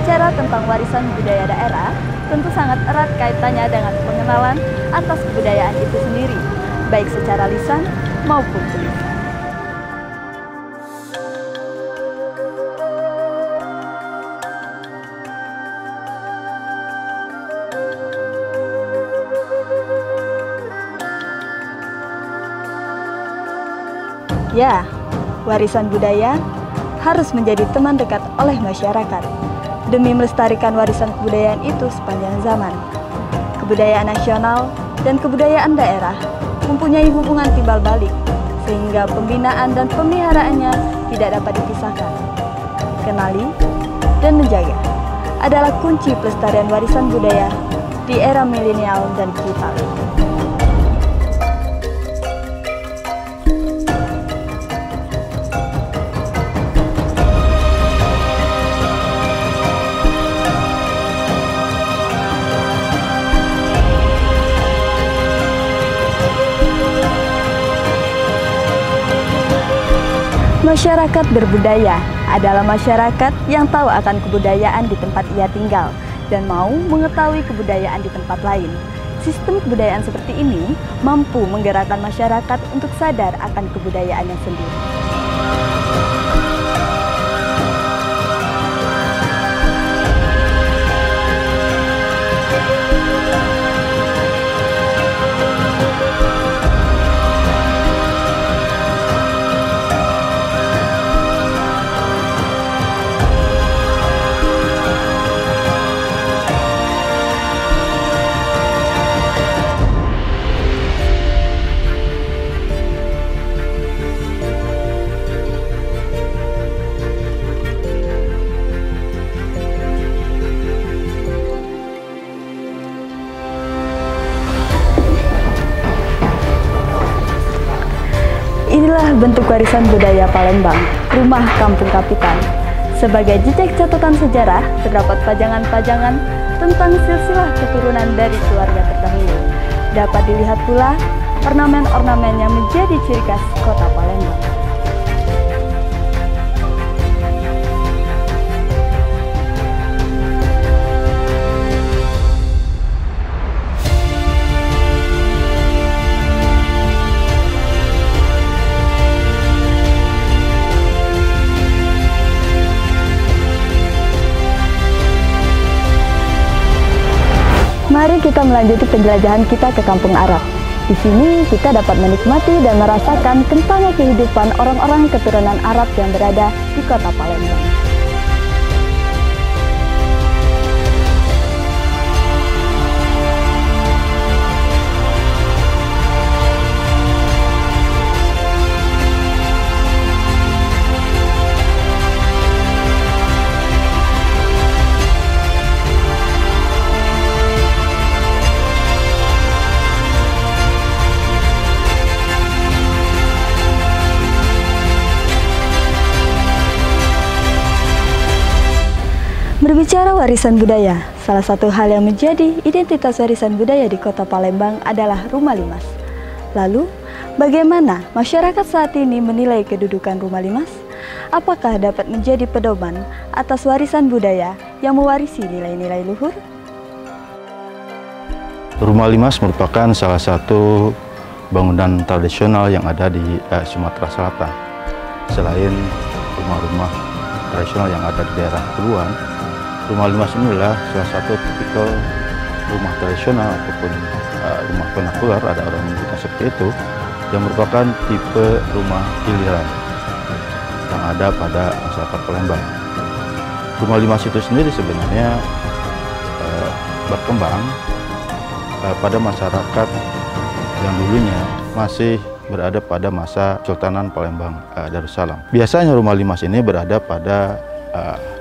Berbicara tentang warisan budaya daerah, tentu sangat erat kaitannya dengan pengenalan atas kebudayaan itu sendiri, baik secara lisan maupun tulisan. Ya, warisan budaya harus menjadi teman dekat oleh masyarakat demi melestarikan warisan kebudayaan itu sepanjang zaman. Kebudayaan nasional dan kebudayaan daerah mempunyai hubungan timbal balik, sehingga pembinaan dan pemeliharaannya tidak dapat dipisahkan. Kenali dan menjaga adalah kunci pelestarian warisan budaya di era milenial dan digital. Masyarakat berbudaya adalah masyarakat yang tahu akan kebudayaan di tempat ia tinggal dan mau mengetahui kebudayaan di tempat lain. Sistem kebudayaan seperti ini mampu menggerakkan masyarakat untuk sadar akan kebudayaannya sendiri. Inilah bentuk warisan budaya Palembang, Rumah Kampung Kapitan. Sebagai jejak catatan sejarah, terdapat pajangan-pajangan tentang silsilah keturunan dari keluarga terdahulu. Dapat dilihat pula ornamen-ornamen yang menjadi ciri khas kota Palembang. Mari kita melanjuti penjelajahan kita ke Kampung Arab. Di sini kita dapat menikmati dan merasakan kentalnya kehidupan orang-orang keturunan Arab yang berada di kota Palembang. Berbicara warisan budaya, salah satu hal yang menjadi identitas warisan budaya di kota Palembang adalah Rumah Limas. Lalu, bagaimana masyarakat saat ini menilai kedudukan Rumah Limas? Apakah dapat menjadi pedoman atas warisan budaya yang mewarisi nilai-nilai luhur? Rumah Limas merupakan salah satu bangunan tradisional yang ada di Sumatera Selatan. Selain rumah-rumah tradisional yang ada di daerah Keluan, Rumah Limas inilah salah satu tipikal rumah tradisional ataupun rumah vernakular, ada orang menyebutnya seperti itu, yang merupakan tipe rumah giliran yang ada pada masyarakat Palembang. Rumah Limas itu sendiri sebenarnya berkembang pada masyarakat yang dulunya masih berada pada masa Sultanan Palembang Darussalam. Biasanya Rumah Limas ini berada pada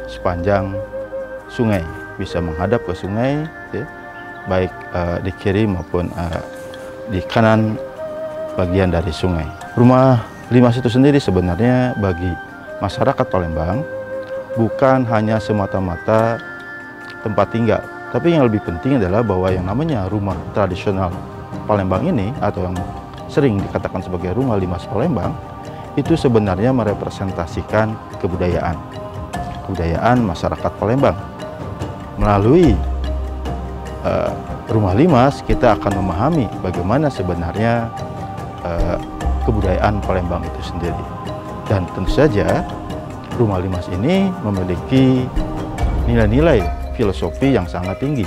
sepanjang sungai, bisa menghadap ke sungai, ya, baik di kiri maupun di kanan bagian dari sungai. Rumah Limas itu sendiri sebenarnya bagi masyarakat Palembang bukan hanya semata-mata tempat tinggal, tapi yang lebih penting adalah bahwa yang namanya rumah tradisional Palembang ini, atau yang sering dikatakan sebagai Rumah Limas Palembang, itu sebenarnya merepresentasikan kebudayaan masyarakat Palembang. melalui Rumah Limas kita akan memahami bagaimana sebenarnya kebudayaan Palembang itu sendiri. Dan tentu saja Rumah Limas ini memiliki nilai-nilai filosofi yang sangat tinggi.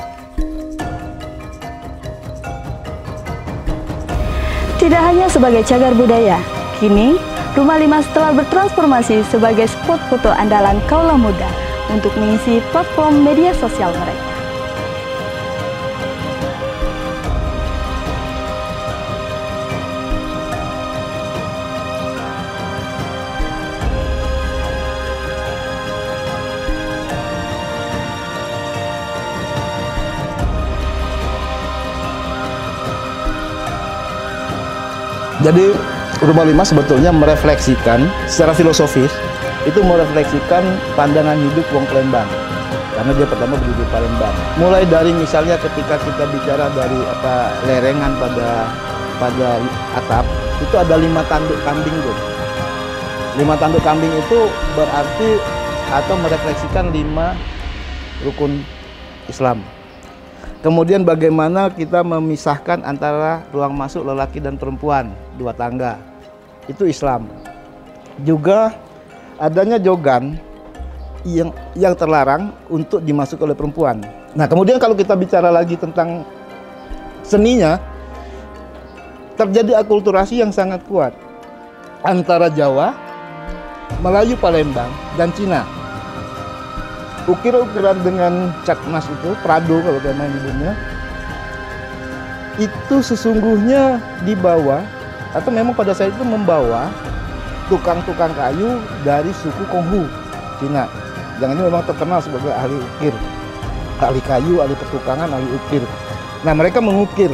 Tidak hanya sebagai cagar budaya, kini Rumah Limas telah bertransformasi sebagai spot foto andalan kaula muda untuk mengisi platform media sosial mereka. Jadi Rumah Limas sebetulnya merefleksikan secara filosofis, itu merefleksikan pandangan hidup wong Palembang. Karena dia pertama berdiri di Palembang. Mulai dari misalnya ketika kita bicara dari lerengan pada atap, itu ada 5 tanduk kambing tuh. 5 tanduk kambing itu berarti atau merefleksikan 5 rukun Islam. Kemudian bagaimana kita memisahkan antara ruang masuk lelaki dan perempuan, 2 tangga. Itu Islam. Juga adanya jogan yang terlarang untuk dimasuk oleh perempuan. Nah, kemudian kalau kita bicara lagi tentang seninya, terjadi akulturasi yang sangat kuat antara Jawa, Melayu Palembang, dan Cina. Ukir-ukiran dengan cat emas itu, prado kalau kita nyebutnya, itu sesungguhnya dibawa atau memang pada saat itu membawa tukang-tukang kayu dari suku Konghu, Cina. Yang ini memang terkenal sebagai ahli ukir, ahli kayu, ahli pertukangan, ahli ukir. Nah, mereka mengukir,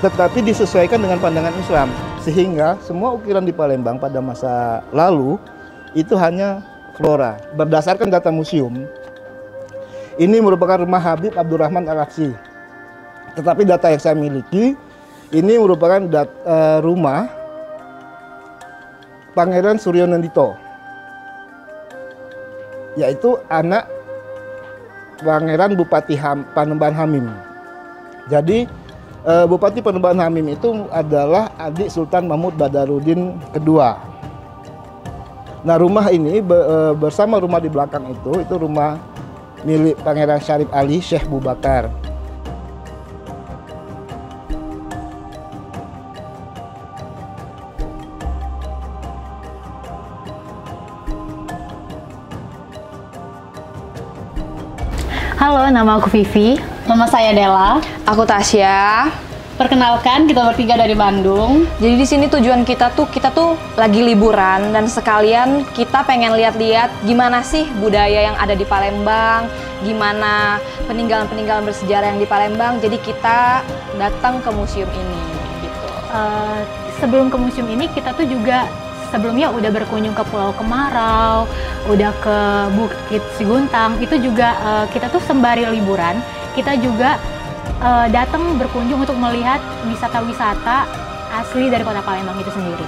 tetapi disesuaikan dengan pandangan Islam, sehingga semua ukiran di Palembang pada masa lalu itu hanya flora. Berdasarkan data museum, ini merupakan rumah Habib Abdurrahman Al-Aksi. Tetapi data yang saya miliki, ini merupakan rumah Pangeran Suryonendito, yaitu anak Pangeran Bupati Panembahan Hamim. Jadi Bupati Panembahan Hamim itu adalah adik Sultan Mahmud Badarudin kedua. Nah, rumah ini bersama rumah di belakang itu rumah milik Pangeran Syarif Ali Syekh Bubakar. Halo, nama aku Vivi. Nama saya Della. Aku Tasya. Perkenalkan, kita bertiga dari Bandung. Jadi di sini tujuan kita tuh lagi liburan dan sekalian kita pengen lihat-lihat gimana sih budaya yang ada di Palembang, gimana peninggalan-peninggalan bersejarah yang di Palembang. Jadi kita datang ke museum ini gitu. Sebelum ke museum ini kita tuh juga sebelumnya udah berkunjung ke Pulau Kemarau, udah ke Bukit Siguntang. Itu juga kita tuh sembari liburan, kita juga datang berkunjung untuk melihat wisata-wisata asli dari kota Palembang itu sendiri.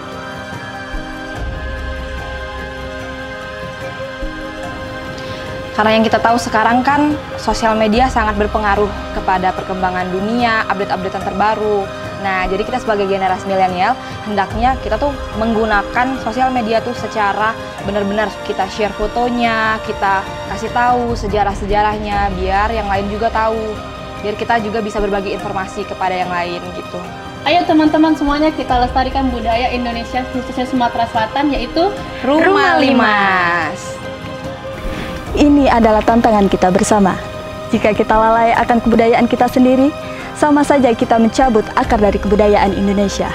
Karena yang kita tahu sekarang kan sosial media sangat berpengaruh kepada perkembangan dunia, update-updatean terbaru. Nah, jadi kita sebagai generasi milenial hendaknya kita tuh menggunakan sosial media tuh secara benar-benar kita share fotonya, kita kasih tahu sejarah-sejarahnya biar yang lain juga tahu. Biar kita juga bisa berbagi informasi kepada yang lain gitu. Ayo teman-teman semuanya kita lestarikan budaya Indonesia khususnya Sumatera Selatan, yaitu Rumah Limas. Ini adalah tantangan kita bersama. Jika kita lalai akan kebudayaan kita sendiri, sama saja kita mencabut akar dari kebudayaan Indonesia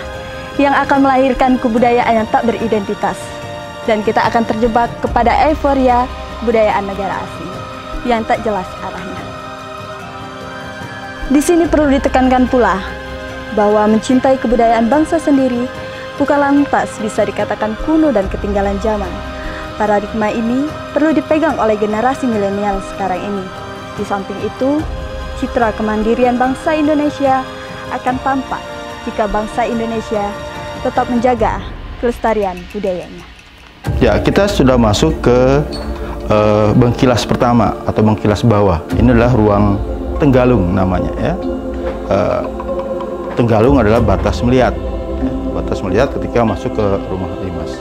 yang akan melahirkan kebudayaan yang tak beridentitas. Dan kita akan terjebak kepada euforia kebudayaan negara asing yang tak jelas arahnya. Di sini perlu ditekankan pula bahwa mencintai kebudayaan bangsa sendiri bukan lantas bisa dikatakan kuno dan ketinggalan zaman. Paradigma ini perlu dipegang oleh generasi milenial sekarang ini. Di samping itu, citra kemandirian bangsa Indonesia akan tampak jika bangsa Indonesia tetap menjaga kelestarian budayanya. Ya, kita sudah masuk ke bengkilas pertama atau bengkilas bawah. Ini adalah ruang tenggalung namanya ya. Tenggalung adalah batas melihat. Batas melihat ketika masuk ke rumah limas.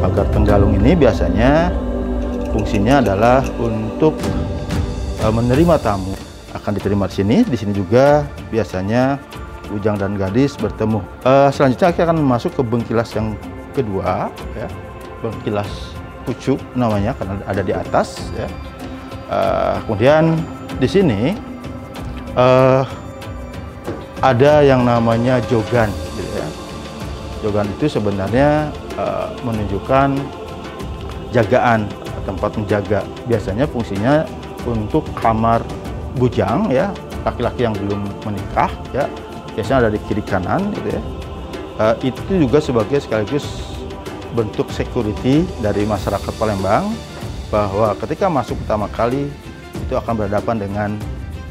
Pagar tenggalung ini biasanya fungsinya adalah untuk menerima tamu. Akan diterima di sini. Di sini juga biasanya bujang dan gadis bertemu. Selanjutnya kita akan masuk ke bengkilas yang kedua, ya. Bengkilas pucuk namanya karena ada di atas. Ya. Kemudian di sini ada yang namanya jogan. Gitu ya. Jogan itu sebenarnya menunjukkan jagaan, tempat menjaga. Biasanya fungsinya untuk kamar bujang, ya, laki-laki yang belum menikah, ya. Biasanya ada di kiri kanan, gitu ya. Itu juga sebagai sekaligus bentuk security dari masyarakat Palembang bahwa ketika masuk pertama kali itu akan berhadapan dengan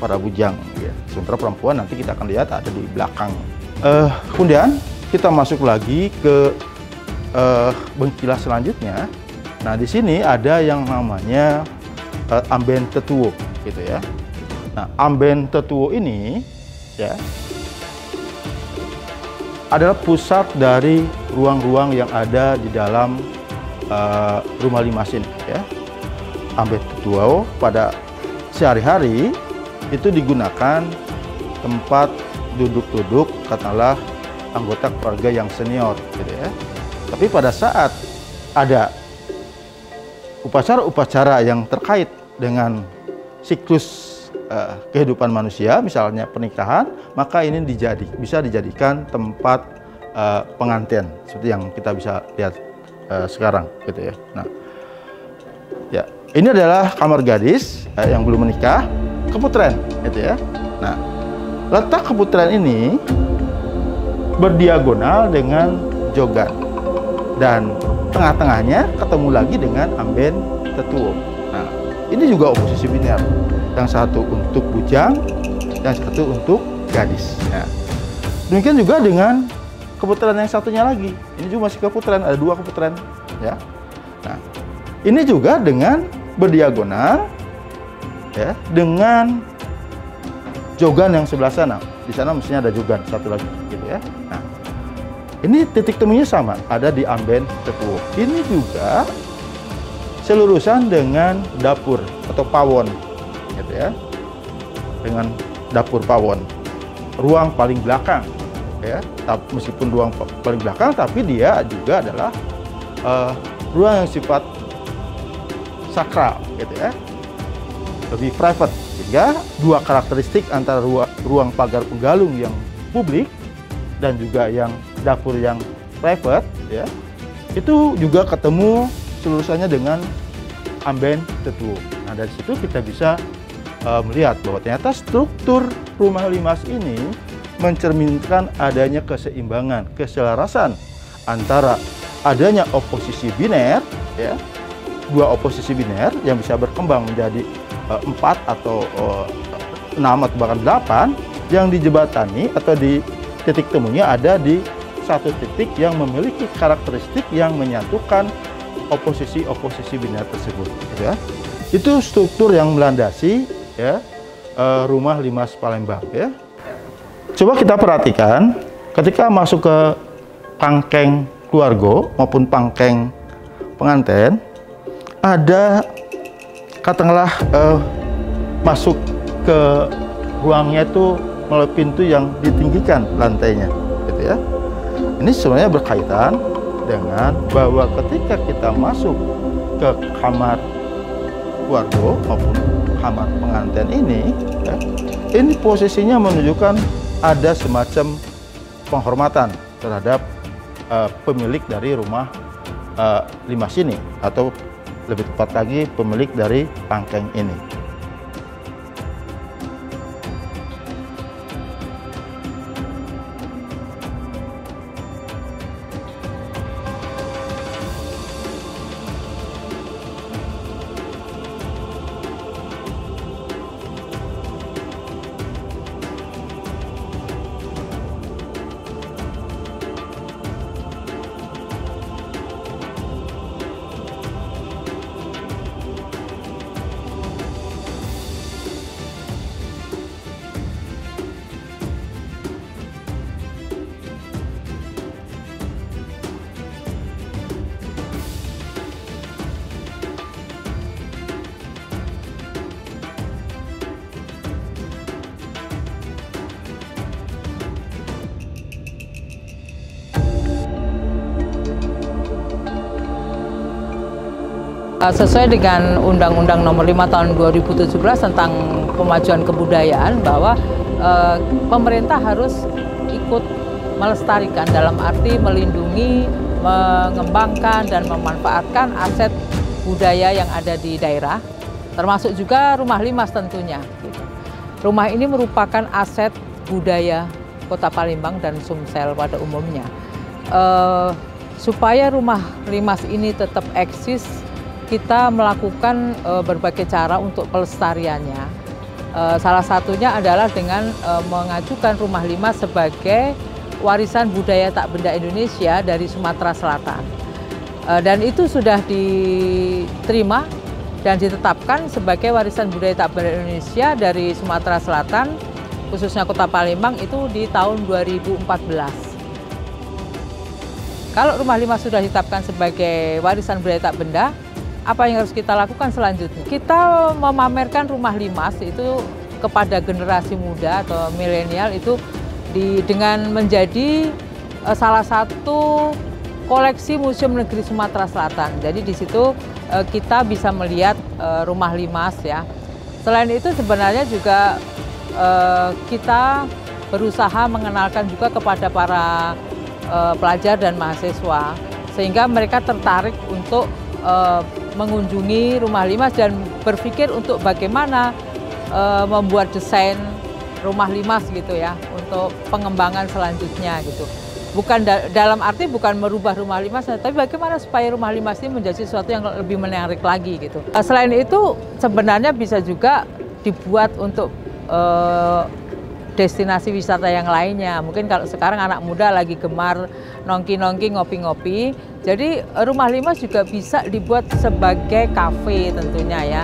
para bujang, ya. Sementara perempuan nanti kita akan lihat ada di belakang. Kemudian kita masuk lagi ke bengkilas selanjutnya. Nah, di sini ada yang namanya amben tetuwo, gitu ya. Nah, amben tetuwo ini, ya, adalah pusat dari ruang-ruang yang ada di dalam rumah limas ini, ya. Amben tetuwo pada sehari-hari itu digunakan tempat duduk-duduk katakanlah anggota keluarga yang senior, gitu ya. Tapi pada saat ada upacara-upacara yang terkait dengan siklus kehidupan manusia, misalnya pernikahan, maka ini bisa dijadikan tempat pengantin seperti yang kita bisa lihat sekarang, gitu ya. Nah, ya, ini adalah kamar gadis yang belum menikah, keputren, gitu ya. Nah, letak keputren ini berdiagonal dengan jogan dan tengah-tengahnya ketemu lagi dengan amben tetuwo. Nah, ini juga oposisi biner. Yang satu untuk bujang, yang satu untuk gadis. Nah, demikian juga dengan keputren yang satunya lagi. Ini juga masih keputren, ada dua keputren, ya. Nah, ini juga dengan berdiagonal, ya, dengan jogan yang sebelah sana. Di sana mestinya ada jogan satu lagi, gitu ya. Nah, ini titik temunya sama, ada di amben tetuwo. Ini juga selurusan dengan dapur atau pawon, gitu ya, dengan dapur pawon, ruang paling belakang, ya. Meskipun ruang paling belakang, tapi dia juga adalah ruang yang sifat sakral, gitu ya, lebih private. Sehingga dua karakteristik antara ruang pagar penggalung yang publik dan juga yang dapur yang private, ya, itu juga ketemu selurusannya dengan amben tetuwo. Nah, dari situ kita bisa melihat bahwa ternyata struktur rumah limas ini mencerminkan adanya keseimbangan, keselarasan antara adanya oposisi biner, ya, dua oposisi biner yang bisa berkembang menjadi 4 atau 6 atau bahkan 8 yang dijebatani atau di titik temunya ada di satu titik yang memiliki karakteristik yang menyatukan oposisi biner tersebut, ya. Itu struktur yang melandasi, ya, rumah limas Palembang, ya. Coba kita perhatikan ketika masuk ke pangkeng keluarga maupun pangkeng pengantin, ada katakanlah masuk ke ruangnya itu melalui pintu yang ditinggikan lantainya, gitu ya. Ini sebenarnya berkaitan dengan bahwa ketika kita masuk ke kamar keluarga maupun kamar pengantin ini, ya, ini posisinya menunjukkan ada semacam penghormatan terhadap pemilik dari rumah limas ini, atau lebih tepat lagi pemilik dari pangkeng ini. Sesuai dengan Undang-Undang Nomor 5 Tahun 2017 tentang pemajuan kebudayaan, bahwa pemerintah harus ikut melestarikan dalam arti melindungi, mengembangkan dan memanfaatkan aset budaya yang ada di daerah, termasuk juga rumah limas tentunya. Rumah ini merupakan aset budaya Kota Palembang dan Sumsel pada umumnya. Supaya rumah limas ini tetap eksis, kita melakukan berbagai cara untuk pelestariannya. Salah satunya adalah dengan mengajukan rumah limas sebagai warisan budaya tak benda Indonesia dari Sumatera Selatan. Dan itu sudah diterima dan ditetapkan sebagai warisan budaya tak benda Indonesia dari Sumatera Selatan, khususnya Kota Palembang, itu di tahun 2014. Kalau rumah limas sudah ditetapkan sebagai warisan budaya tak benda, apa yang harus kita lakukan selanjutnya? Kita memamerkan rumah limas itu kepada generasi muda atau milenial itu dengan menjadi salah satu koleksi Museum Negeri Sumatera Selatan. Jadi di situ kita bisa melihat rumah limas ya. Selain itu sebenarnya juga kita berusaha mengenalkan juga kepada para pelajar dan mahasiswa, sehingga mereka tertarik untuk mengunjungi rumah limas dan berpikir untuk bagaimana membuat desain rumah limas gitu ya, untuk pengembangan selanjutnya gitu. Bukan dalam arti bukan merubah rumah limas, tapi bagaimana supaya rumah limas ini menjadi sesuatu yang lebih menarik lagi gitu. Selain itu sebenarnya bisa juga dibuat untuk destinasi wisata yang lainnya. Mungkin kalau sekarang anak muda lagi gemar nongki-nongki, ngopi-ngopi, jadi rumah limas juga bisa dibuat sebagai kafe tentunya ya.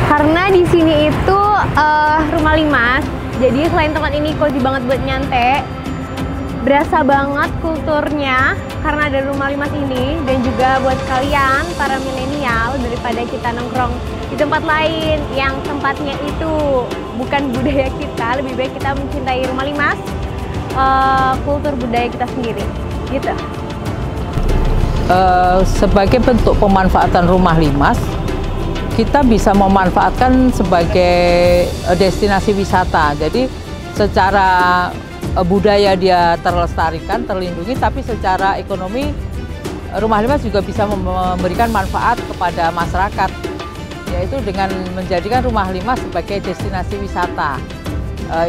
Karena di sini itu rumah limas, jadi selain tempat ini cozy banget buat nyantai, berasa banget kulturnya karena ada rumah limas ini. Dan juga buat kalian para milenial, daripada kita nongkrong di tempat lain yang tempatnya itu bukan budaya kita, lebih baik kita mencintai rumah limas, kultur budaya kita sendiri gitu. Sebagai bentuk pemanfaatan rumah limas, kita bisa memanfaatkan sebagai destinasi wisata. Jadi secara budaya dia terlestarikan, terlindungi, tapi secara ekonomi rumah limas juga bisa memberikan manfaat kepada masyarakat, yaitu dengan menjadikan rumah limas sebagai destinasi wisata.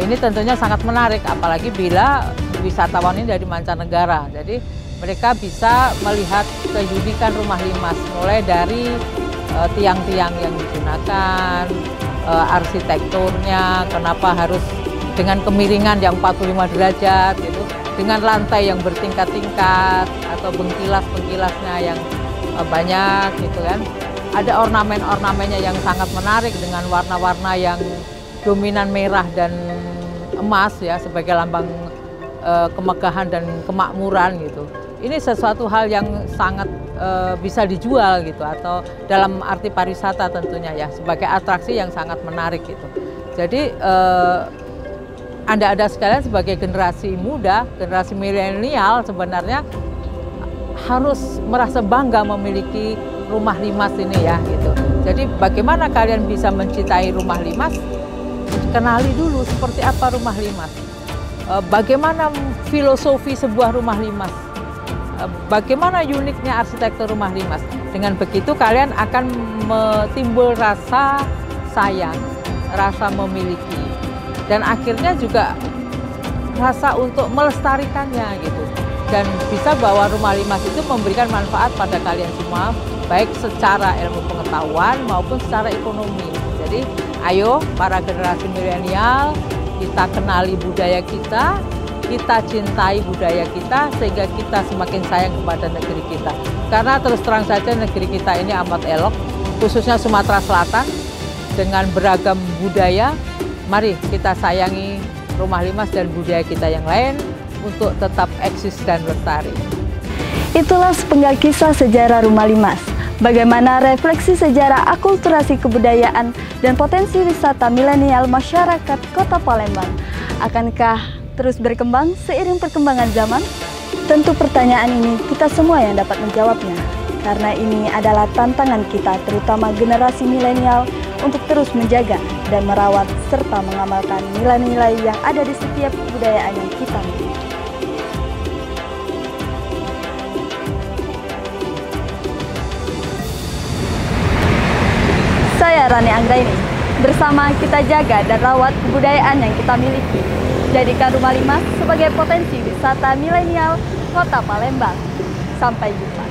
Ini tentunya sangat menarik, apalagi bila wisatawan ini dari mancanegara. Jadi mereka bisa melihat keunikan rumah limas, mulai dari tiang-tiang yang digunakan, arsitekturnya, kenapa harus dengan kemiringan yang 45 derajat gitu, dengan lantai yang bertingkat-tingkat atau bengkilas-bengkilasnya yang banyak gitu kan. Ada ornamen-ornamennya yang sangat menarik dengan warna-warna yang dominan merah dan emas ya, sebagai lambang kemegahan dan kemakmuran gitu. Ini sesuatu hal yang sangat bisa dijual gitu, atau dalam arti pariwisata tentunya ya, sebagai atraksi yang sangat menarik gitu. Jadi Anda sekalian sebagai generasi muda, generasi milenial sebenarnya harus merasa bangga memiliki rumah limas ini ya gitu. Jadi bagaimana kalian bisa mencintai rumah limas? Kenali dulu seperti apa rumah limas. Bagaimana filosofi sebuah rumah limas. Bagaimana uniknya arsitektur rumah limas. Dengan begitu kalian akan timbul rasa sayang, rasa memiliki, dan akhirnya juga rasa untuk melestarikannya gitu. Dan bisa bahwa rumah limas itu memberikan manfaat pada kalian semua, baik secara ilmu pengetahuan maupun secara ekonomi. Jadi ayo para generasi milenial, kita kenali budaya kita cintai budaya kita, sehingga kita semakin sayang kepada negeri kita. Karena terus terang saja negeri kita ini amat elok, khususnya Sumatera Selatan. dengan beragam budaya. Mari kita sayangi Rumah Limas dan budaya kita yang lain untuk tetap eksis dan lestari. Itulah sepenggal kisah sejarah Rumah Limas. Bagaimana refleksi sejarah akulturasi kebudayaan dan potensi wisata milenial masyarakat Kota Palembang. Akankah terus berkembang seiring perkembangan zaman? Tentu pertanyaan ini kita semua yang dapat menjawabnya. Karena ini adalah tantangan kita, terutama generasi milenial, untuk terus menjaga dan merawat serta mengamalkan nilai-nilai yang ada di setiap kebudayaan yang kita miliki. Saya Rani Anggraini, bersama kita jaga dan rawat kebudayaan yang kita miliki. Jadikan Rumah Limas sebagai potensi wisata milenial Kota Palembang. Sampai jumpa.